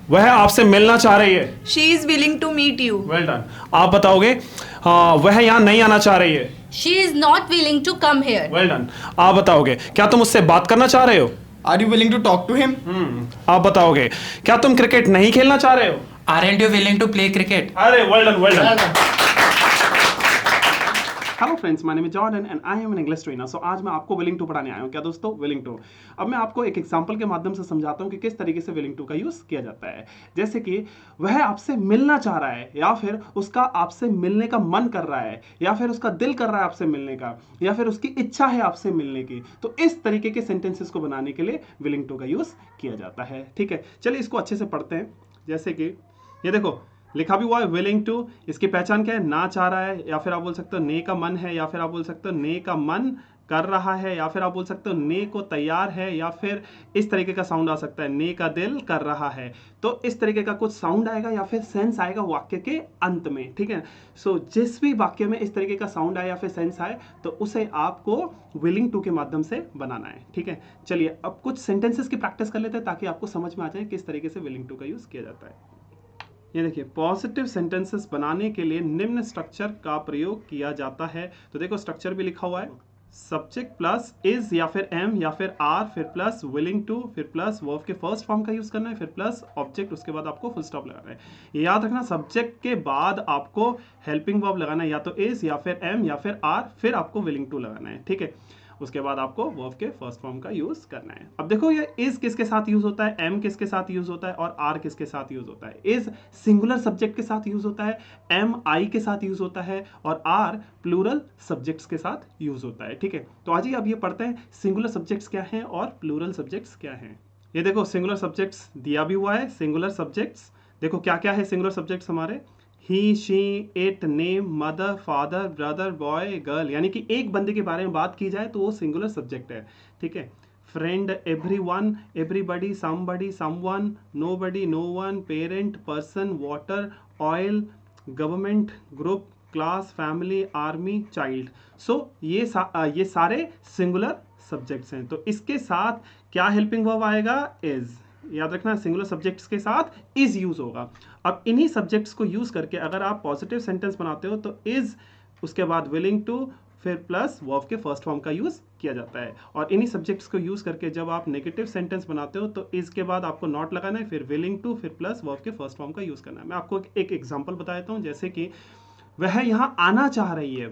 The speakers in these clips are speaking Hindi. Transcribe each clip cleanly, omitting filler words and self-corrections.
वह आपसे मिलना चाह रही है। She is willing to meet you. Well done. आप बताओगे वह यहाँ नहीं आना चाह रही है। She is not willing to come here. Well done. आप बताओगे क्या तुम उससे बात करना चाह रहे हो। Are you willing to talk to him? आप बताओगे क्या तुम क्रिकेट नहीं खेलना चाह रहे हो। Aren't you willing to play cricket? अरे well done, well done. Hello friends, my name is Jordan and I am an English trainer. So आज मैं आपको विलिंग टू पढ़ाने आया हूँ। क्या दोस्तों, विलिंग टू। अब मैं आपको एक एग्जांपल के माध्यम से समझाता हूँ कि किस तरीके से विलिंग टू का यूज़ किया जाता है। जैसे कि वह आपसे मिलना चाह रहा है, या फिर उसका आपसे मिलने का मन कर रहा है, या फिर उसका दिल कर रहा है आपसे मिलने का, या फिर उसकी इच्छा है आपसे मिलने की। तो इस तरीके के सेंटेंसेस को बनाने के लिए विलिंग टू का यूज़ किया जाता है। ठीक है, चलिए इसको अच्छे से पढ़ते हैं। जैसे कि ये देखो लिखा भी हुआ है विलिंग टू। इसकी पहचान क्या है, ना चाह रहा है, या फिर आप बोल सकते हो ने का मन है, या फिर आप बोल सकते हो ने का मन कर रहा है, या फिर आप बोल सकते हो ने को तैयार है, या फिर इस तरीके का साउंड आ सकता है ने का दिल कर रहा है। तो इस तरीके का कुछ साउंड आएगा या फिर सेंस आएगा वाक्य के अंत में। ठीक है, सो जिस भी वाक्य में इस तरीके का साउंड आए या फिर सेंस आए तो उसे आपको विलिंग टू के माध्यम से बनाना है। ठीक है, चलिए अब कुछ सेंटेंसेस की प्रैक्टिस कर लेते हैं ताकि आपको समझ में आ जाए किस तरीके से विलिंग टू का यूज किया जाता है। ये देखिए, पॉजिटिव सेंटेंसेस बनाने के लिए निम्न स्ट्रक्चर का प्रयोग किया जाता है। तो देखो स्ट्रक्चर भी लिखा हुआ है, सब्जेक्ट प्लस इज या फिर एम या फिर आर, फिर प्लस विलिंग टू, फिर प्लस वर्ब के फर्स्ट फॉर्म का यूज करना है, फिर प्लस ऑब्जेक्ट, उसके बाद आपको फुल स्टॉप लगाना है। याद रखना सब्जेक्ट के बाद आपको हेल्पिंग वर्ब लगाना है, या तो इज या फिर एम या फिर आर, फिर आपको विलिंग टू लगाना है। ठीक है, उसके बाद आपको वर्ब के फर्स्ट फॉर्म का यूज करना है। अब देखो ये इज किसके साथ यूज होता है, एम किसके साथ यूज होता है और आर किसके साथ यूज होता है। इज सिंगुलर सब्जेक्ट के साथ यूज होता है, एम आई के साथ यूज होता है और आर प्लूरल सब्जेक्ट्स के साथ यूज होता है। ठीक है, तो आज ही अब ये पढ़ते हैं सिंगुलर सब्जेक्ट्स क्या हैं और प्लूरल सब्जेक्ट्स क्या हैं। ये देखो सिंगुलर सब्जेक्ट्स दिया भी हुआ है। सिंगुलर सब्जेक्ट्स देखो क्या क्या है सिंगुलर सब्जेक्ट्स हमारे, he, she, it, name, mother, father, brother, boy, girl. यानी कि एक बंदे के बारे में बात की जाए तो वो सिंगुलर सब्जेक्ट है। ठीक है, friend, everyone, everybody, somebody, someone, nobody, no one, parent, person, water, oil, government, group, class, family, army, child. So ये सारे सिंगुलर सब्जेक्ट्स हैं। तो इसके साथ क्या हेल्पिंग वर्ब आएगा, इज। याद रखना सिंगुलर सब्जेक्ट्स के साथ इज यूज होगा। अब इन्हीं सब्जेक्ट्स को यूज करके अगर आप पॉजिटिव सेंटेंस बनाते हो तो इज, उसके बाद विलिंग टू, फिर प्लस वर्ब के फर्स्ट फॉर्म का यूज किया जाता है। और इन्हीं सब्जेक्ट्स को यूज करके जब आप नेगेटिव सेंटेंस बनाते हो तो इज के बाद आपको नॉट लगाना है, फिर विलिंग टू, फिर प्लस वर्ब के फर्स्ट फॉर्म का यूज करना है। मैं आपको एक एग्जाम्पल बता देता हूँ। जैसे कि वह यहाँ आना चाह रही है,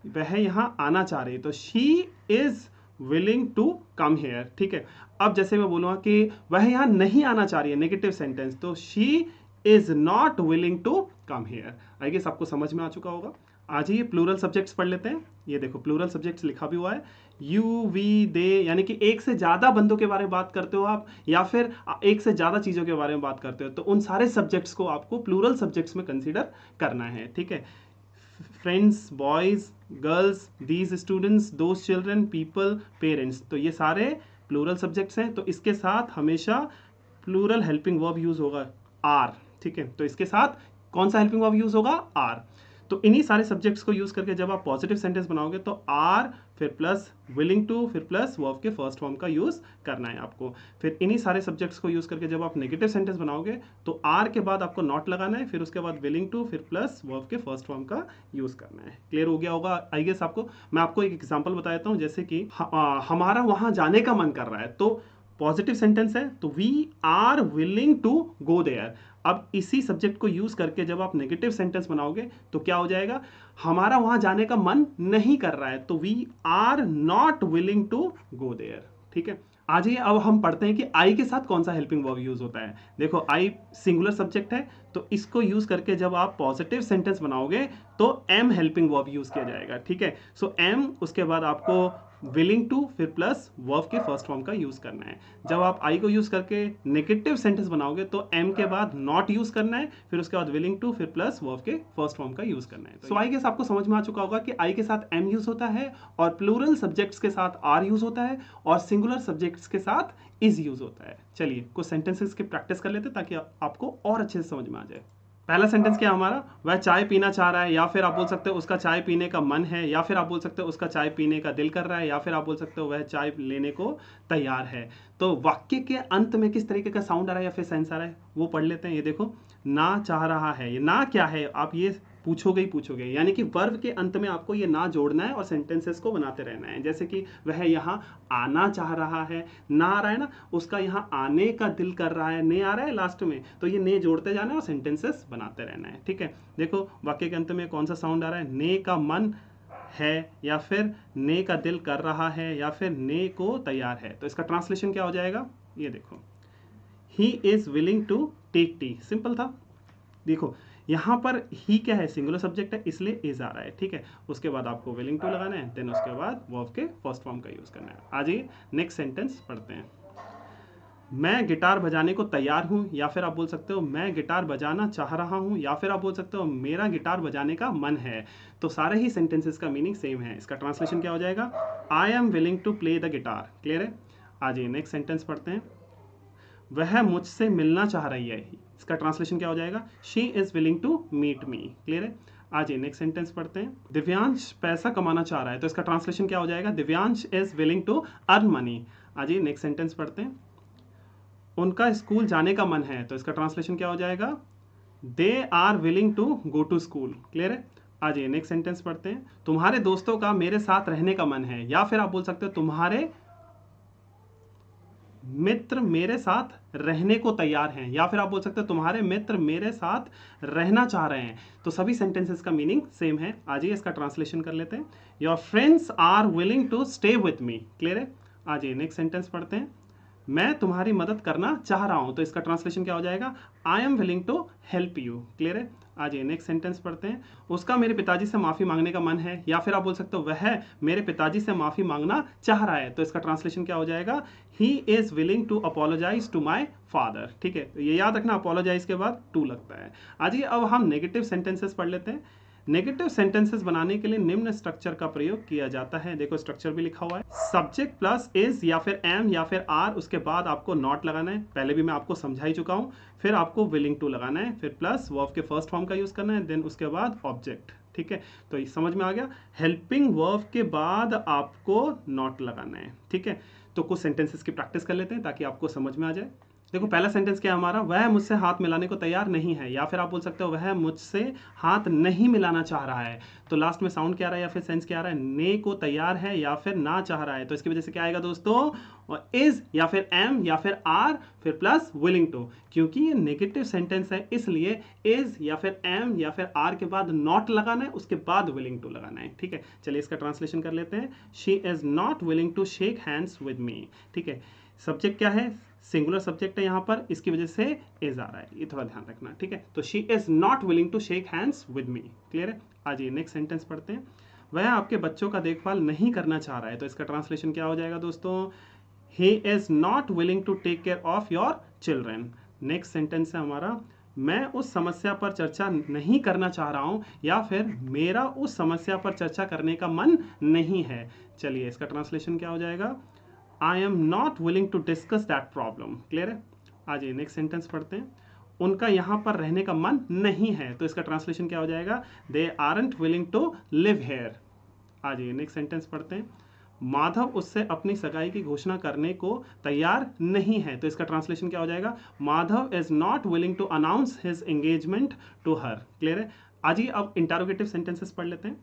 वह यहाँ आना चाह रही है, तो she is willing to come here. ठीक है, अब जैसे मैं बोलूँगा कि वह यहाँ नहीं आना चाह रही है, नेगेटिव सेंटेंस, तो she is not willing to come here. I guess आपको समझ में आ चुका होगा। आज ही प्लूरल सब्जेक्ट्स पढ़ लेते हैं। ये देखो प्लूरल सब्जेक्ट्स लिखा भी हुआ है, यू, वी, दे, यानी कि एक से ज़्यादा बंदों के बारे में बात करते हो आप, या फिर एक से ज़्यादा चीज़ों के बारे में बात करते हो, तो उन सारे सब्जेक्ट्स को आपको प्लूरल सब्जेक्ट्स में कंसिडर करना है। ठीक है, friends, boys, girls, these students, those children, people, parents. तो ये सारे प्लूरल सब्जेक्ट्स हैं। तो इसके साथ हमेशा प्लूरल हेल्पिंग वर्ब यूज होगा, आर। ठीक है, तो इसके साथ कौन सा हेल्पिंग वर्ब यूज होगा, आर। तो इन्हीं सारे सब्जेक्ट्स को यूज करके जब आप पॉजिटिव सेंटेंस बनाओगे तो आर, फिर प्लस विलिंग टू, फिर प्लस वर्ब के फर्स्ट फॉर्म का यूज करना है आपको। फिर इन्हीं सारे सब्जेक्ट्स को यूज करके जब आप नेगेटिव सेंटेंस बनाओगे तो आर के बाद आपको नॉट लगाना है, फिर उसके बाद विलिंग टू, फिर प्लस वर्ब के फर्स्ट फॉर्म का यूज करना है। क्लियर हो गया होगा आई गेस आपको। मैं आपको एक एग्जाम्पल बता देता हूँ। जैसे कि हमारा वहां जाने का मन कर रहा है, तो पॉजिटिव सेंटेंस है तो we are willing to go there. अब इसी सब्जेक्ट को यूज करके जब आप नेगेटिव सेंटेंस बनाओगे तो क्या हो जाएगा, हमारा वहां जाने का मन नहीं कर रहा है, तो we are not willing to go there. ठीक है, आज ही अब हम पढ़ते हैं कि आई के साथ कौन सा हेल्पिंग वर्ब यूज होता है। देखो आई सिंगुलर सब्जेक्ट है, तो इसको यूज करके जब आप पॉजिटिव सेंटेंस बनाओगे तो एम हेल्पिंग वर्ब यूज किया जाएगा। ठीक है, सो एम, उसके बाद आपको विलिंग टू, फिर प्लस वर्ब के फर्स्ट फॉर्म का यूज करना है। जब आप आई को यूज करके नेगेटिव सेंटेंस बनाओगे तो एम के बाद नॉट यूज करना है, फिर उसके बाद विलिंग टू, फिर प्लस वर्ब के फर्स्ट फॉर्म का यूज करना है। सो आई गेस आपको समझ में आ चुका होगा कि आई के साथ एम यूज होता है और प्लूरल सब्जेक्ट्स के साथ आर यूज होता है और सिंगुलर सब्जेक्ट्स के साथ इज यूज होता है। चलिए कुछ सेंटेंसेस की प्रैक्टिस कर लेते हैं ताकि आपको और अच्छे से समझ में आ जाए। पहला सेंटेंस क्या है हमारा, वह चाय पीना चाह रहा है, या फिर आप बोल सकते हो उसका चाय पीने का मन है, या फिर आप बोल सकते हो उसका चाय पीने का दिल कर रहा है, या फिर आप बोल सकते हो वह चाय लेने को तैयार है। तो वाक्य के अंत में किस तरीके का साउंड आ रहा है या फिर सेंस आ रहा है वो पढ़ लेते हैं। ये देखो, ना चाह रहा है, ये ना क्या है आप ये पूछोगे ही पूछोगे, यानी कि वर्ब के अंत में आपको ये ना जोड़ना है और सेंटेंसेस को बनाते रहना है। जैसे कि वह यहाँ आना चाह रहा है, ना आ रहा है ना, उसका यहाँ आने का दिल कर रहा है, ने आ रहा है लास्ट में, तो ये ने जोड़ते जाना है और सेंटेंसेस बनाते रहना है। ठीक है, देखो वाक्य के अंत में कौन सा साउंड आ रहा है, ने का मन है, या फिर ने का दिल कर रहा है, या फिर ने को तैयार है। तो इसका ट्रांसलेशन क्या हो जाएगा, ये देखो, he is willing to take tea. Simple था। देखो यहाँ पर ही क्या है, सिंगुलर सब्जेक्ट है, इसलिए इज आ रहा है। ठीक है, उसके बाद आपको विलिंग टू लगाना है, देन उसके बाद वर्ब के फर्स्ट फॉर्म का यूज करना है। आ जाइए नेक्स्ट सेंटेंस पढ़ते हैं। मैं गिटार बजाने को तैयार हूँ, या फिर आप बोल सकते हो मैं गिटार बजाना चाह रहा हूँ, या फिर आप बोल सकते हो मेरा गिटार बजाने का मन है। तो सारे ही सेंटेंसेस का मीनिंग सेम है। इसका ट्रांसलेशन क्या हो जाएगा, I am willing to play the guitar. Clear है। आ जाइए नेक्स्ट सेंटेंस पढ़ते हैं। वह मुझसे मिलना चाह रही है, इसका ट्रांसलेशन क्या हो जाएगा, she is willing to meet me. Clear है। आज नेक्स्ट सेंटेंस पढ़ते हैं। दिव्यांश पैसा कमाना चाह रहा है, तो इसका ट्रांसलेशन क्या हो जाएगा, Divyansh is willing to earn money. आज नेक्स्ट सेंटेंस पढ़ते हैं। उनका स्कूल जाने का मन है, तो इसका ट्रांसलेशन क्या हो जाएगा, they are willing to go to school. Clear है। आज नेक्स्ट सेंटेंस पढ़ते हैं। तुम्हारे दोस्तों का मेरे साथ रहने का मन है, या फिर आप बोल सकते हो तुम्हारे मित्र मेरे साथ रहने को तैयार हैं, या फिर आप बोल सकते हो तुम्हारे मित्र मेरे साथ रहना चाह रहे हैं। तो सभी सेंटेंसेस का मीनिंग सेम है। आज इसका ट्रांसलेशन कर लेते हैं। Your friends are willing to stay with me. Clear है। आज नेक्स्ट सेंटेंस पढ़ते हैं। मैं तुम्हारी मदद करना चाह रहा हूं, तो इसका ट्रांसलेशन क्या हो जाएगा, I am willing to help you. Clear है। आज नेक्स्ट सेंटेंस पढ़ते हैं। उसका मेरे पिताजी से माफी मांगने का मन है, या फिर आप बोल सकते हो वह मेरे पिताजी से माफी मांगना चाह रहा है, तो इसका ट्रांसलेशन क्या हो जाएगा, he is willing to apologise to my father. ठीक है, ये याद रखना, अपोलोजाइज के बाद टू लगता है। आज अब हम नेगेटिव सेंटेंसेस पढ़ लेते हैं। नेगेटिव सेंटेंसेस बनाने के लिए निम्न स्ट्रक्चर का प्रयोग किया जाता है। देखो स्ट्रक्चर भी लिखा हुआ है, सब्जेक्ट प्लस इज या फिर एम या फिर आर, उसके बाद आपको नॉट लगाना है, पहले भी मैं आपको समझा ही चुका हूं। फिर आपको विलिंग टू लगाना है, फिर प्लस वर्ब के फर्स्ट फॉर्म का यूज करना है, देन उसके बाद ऑब्जेक्ट। ठीक है, तो ये समझ में आ गया। हेल्पिंग वर्ब के बाद आपको नॉट लगाना है। ठीक है, तो कुछ सेंटेंसेस की प्रैक्टिस कर लेते हैं ताकि आपको समझ में आ जाए। देखो पहला सेंटेंस क्या है हमारा, वह मुझसे हाथ मिलाने को तैयार नहीं है, या फिर आप बोल सकते हो वह मुझसे हाथ नहीं मिलाना चाह रहा है। तो लास्ट में साउंड क्या आ रहा है या फिर सेंस क्या आ रहा है, ने को तैयार है या फिर ना चाह रहा है। तो इसकी वजह से क्या आएगा दोस्तों, इज या फिर एम या फिर आर फिर प्लस विलिंग टू। क्योंकि ये नेगेटिव सेंटेंस है इसलिए इज या फिर एम या फिर आर के बाद नॉट लगाना है, उसके बाद विलिंग टू लगाना है। ठीक है, चलिए इसका ट्रांसलेशन कर लेते हैं। She is not willing to shake hands with me. ठीक है, सब्जेक्ट क्या है, सिंगुलर सब्जेक्ट है यहाँ पर, इसकी वजह से इज आ रहा है, ये थोड़ा ध्यान रखना। ठीक है, तो she is not willing to shake hands with me. Clear है। आज ये नेक्स्ट सेंटेंस पढ़ते हैं। वह आपके बच्चों का देखभाल नहीं करना चाह रहा है, तो इसका ट्रांसलेशन क्या हो जाएगा दोस्तों, he is not willing to take care of your children. Next sentence है हमारा, मैं उस समस्या पर चर्चा नहीं करना चाह रहा हूं, या फिर मेरा उस समस्या पर चर्चा करने का मन नहीं है। चलिए इसका ट्रांसलेशन क्या हो जाएगा, I am not willing to discuss that problem. Clear है। आज ये नेक्स्ट सेंटेंस पढ़ते हैं। उनका यहाँ पर रहने का मन नहीं है, तो इसका ट्रांसलेशन क्या हो जाएगा, they aren't willing to live here. आज ये नेक्स्ट सेंटेंस पढ़ते हैं। माधव उससे अपनी सगाई की घोषणा करने को तैयार नहीं है, तो इसका ट्रांसलेशन क्या हो जाएगा, Madhav is not willing to announce his engagement to her. Clear है। आज अब इंटरोगेटिव सेंटेंसेस पढ़ लेते हैं।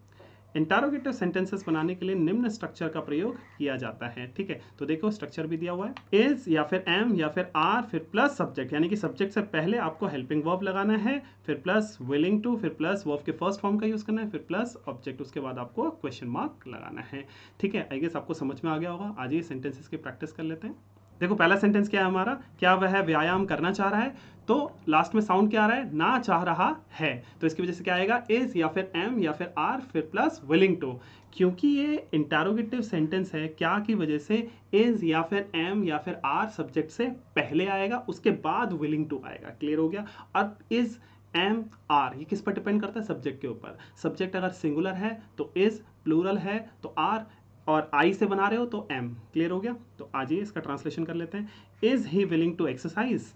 इंटरोगेटिव सेंटेंसेस बनाने के लिए निम्न स्ट्रक्चर का प्रयोग किया जाता है। ठीक है, तो देखो स्ट्रक्चर भी दिया हुआ है, इज या फिर एम या फिर आर फिर प्लस सब्जेक्ट, यानी कि सब्जेक्ट से पहले आपको हेल्पिंग वर्ब लगाना है, फिर प्लस विलिंग टू, फिर प्लस वर्ब के फर्स्ट फॉर्म का यूज करना है, फिर प्लस ऑब्जेक्ट, उसके बाद आपको क्वेश्चन मार्क लगाना है। ठीक है, आई गेस आपको समझ में आ गया होगा। आज ये सेंटेंसेस की प्रैक्टिस कर लेते हैं। देखो पहला सेंटेंस क्या है हमारा, क्या वह व्यायाम करना चाह रहा है, तो लास्ट में साउंड क्या आ रहा है, ना चाह रहा है, तो इसकी वजह से क्या आएगा, इज या फिर एम या फिर आर फिर प्लस विलिंग टू। क्योंकि ये इंटरोगेटिव सेंटेंस है, क्या की वजह से इज या फिर एम या फिर आर सब्जेक्ट से पहले आएगा, उसके बाद विलिंग टू आएगा। क्लियर हो गया। और इज एम आर ये किस पर डिपेंड करता है, सब्जेक्ट के ऊपर। सब्जेक्ट अगर सिंगुलर है तो इज, प्लूरल है तो आर, और आई से बना रहे हो तो एम। क्लियर हो गया। तो आज ये इसका ट्रांसलेशन कर लेते हैं। Is he willing to exercise.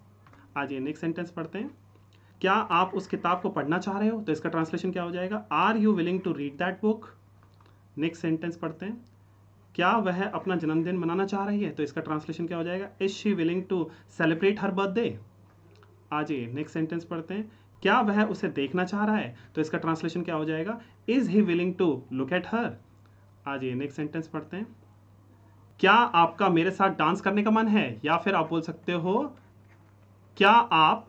आज ये नेक्स्ट सेंटेंस पढ़ते हैं। क्या आप उस किताब को पढ़ना चाह रहे हो? तो इसका ट्रांसलेशन क्या हो जाएगा? Are you willing to read that book? Next sentence पढ़ते हैं। क्या वह अपना जन्मदिन मनाना चाह रही है? तो इसका ट्रांसलेशन क्या हो जाएगा? Is she willing to celebrate her birthday? आ जाइए नेक्स्ट सेंटेंस पढ़ते हैं। क्या वह उसे देखना चाह रहा है? तो इसका ट्रांसलेशन क्या हो जाएगा? Is he willing to look at her? आ जाइए नेक्स्ट सेंटेंस पढ़ते हैं। क्या आपका मेरे साथ डांस करने का मन है? या फिर आप बोल सकते हो क्या आप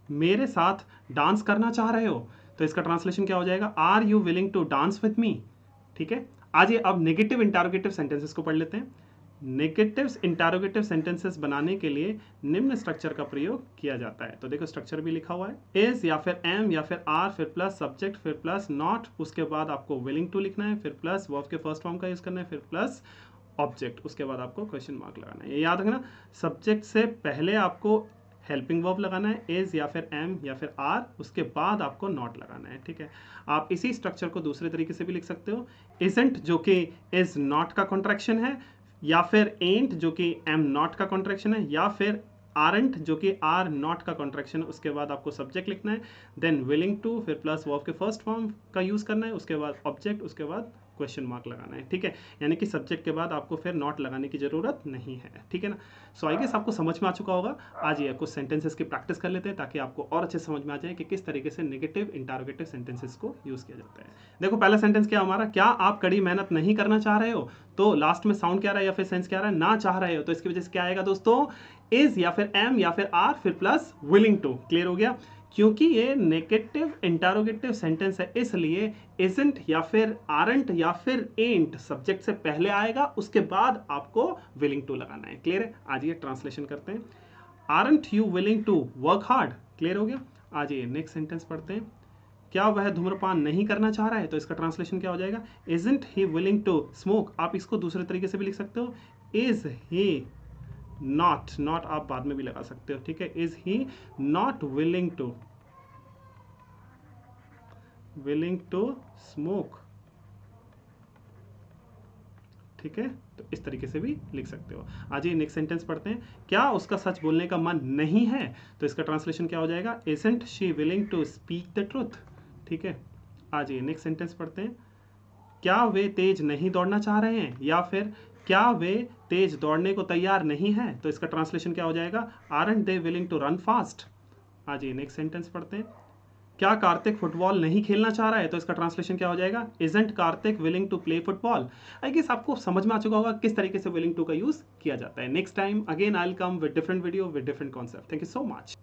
मेरे साथ डांस करना चाह रहे हो? तो इसका ट्रांसलेशन क्या हो जाएगा? Are you willing to dance with me? ठीक है, आज ये अब नेगेटिव इंटरोगेटिव सेंटेंसेस को पढ़ लेते हैं। नेगेटिव इंटरोगेटिव सेंटेंसेस बनाने के लिए निम्न स्ट्रक्चर का प्रयोग किया जाता है। तो देखो स्ट्रक्चर भी लिखा हुआ है। इज या फिर एम या फिर आर फिर प्लस सब्जेक्ट फिर प्लस नॉट, उसके बाद आपको विलिंग टू लिखना है, फिर प्लस वर्ब के फर्स्ट फॉर्म का यूज करना है, फिर प्लस ऑब्जेक्ट, उसके बाद आपको क्वेश्चन मार्क लगाना है। ये याद रखना, सब्जेक्ट से पहले आपको हेल्पिंग वर्ब लगाना है, इज या फिर एम या फिर आर, उसके बाद आपको नॉट लगाना है। ठीक है, आप इसी स्ट्रक्चर को दूसरे तरीके से भी लिख सकते हो। इजंट जो कि इज नॉट का कॉन्ट्रैक्शन है, या फिर एंट जो कि एम नॉट का कॉन्ट्रैक्शन है, या फिर आरंट जो कि आर नॉट का कॉन्ट्रैक्शन है, उसके बाद आपको सब्जेक्ट लिखना है, देन विलिंग टू, फिर प्लस वर्ब के फर्स्ट फॉर्म का यूज करना है, उसके बाद ऑब्जेक्ट, उसके बाद क्वेश्चन मार्क लगाना है। ठीक है, यानी कि सब्जेक्ट के बाद आपको फिर नॉट लगाने की जरूरत नहीं है। ठीक है ना, सो आई गेस आपको समझ में आ चुका होगा। आज ये कुछ सेंटेंसेस की प्रैक्टिस कर लेते हैं ताकि आपको और अच्छे समझ में आ जाए कि किस तरीके से नेगेटिव इंटरोगेटिव सेंटेंसेस को यूज किया जाता है। देखो पहला सेंटेंस क्या हमारा, क्या आप कड़ी मेहनत नहीं करना चाह रहे हो? तो लास्ट में साउंड क्या रहा है या फिर सेंस क्या रहा है? ना चाह रहे हो। तो इसकी वजह से क्या आएगा दोस्तों? इज या फिर एम या फिर आर फिर प्लस विलिंग टू। क्लियर हो गया? क्योंकि ये नेगेटिव इंटरोगेटिव सेंटेंस है, इसलिए इजंट या फिर आरंट या फिर एंट सब्जेक्ट से पहले आएगा, उसके बाद आपको विलिंग टू लगाना है। क्लियर है? आज ये ट्रांसलेशन करते हैं। Aren't you willing to work hard? Clear हो गया? आज ये नेक्स्ट सेंटेंस पढ़ते हैं। क्या वह धूम्रपान नहीं करना चाह रहा है? तो इसका ट्रांसलेशन क्या हो जाएगा? Isn't he willing to smoke? आप इसको दूसरे तरीके से भी लिख सकते हो, इज ही नॉट, नॉट आप बाद में भी लगा सकते हो। ठीक है, is he not willing to smoke? ठीक है, तो इस तरीके से भी लिख सकते हो। आज ये नेक्स्ट सेंटेंस पढ़ते हैं। क्या उसका सच बोलने का मन नहीं है? तो इसका ट्रांसलेशन क्या हो जाएगा? Isn't she willing to speak the truth? ठीक है, आज ये नेक्स्ट सेंटेंस पढ़ते हैं। क्या वे तेज नहीं दौड़ना चाह रहे हैं? या फिर क्या वे तेज दौड़ने को तैयार नहीं है? तो इसका ट्रांसलेशन क्या हो जाएगा? Aren't they willing to run fast? आज ये नेक्स्ट सेंटेंस पढ़ते हैं। क्या कार्तिक फुटबॉल नहीं खेलना चाह रहा है? तो इसका ट्रांसलेशन क्या हो जाएगा? Isn't Kartik willing to play football? I guess आपको समझ में आ चुका होगा किस तरीके से विलिंग टू का यूज किया जाता है। Next time again I will come with different video with different concept. Thank you so much.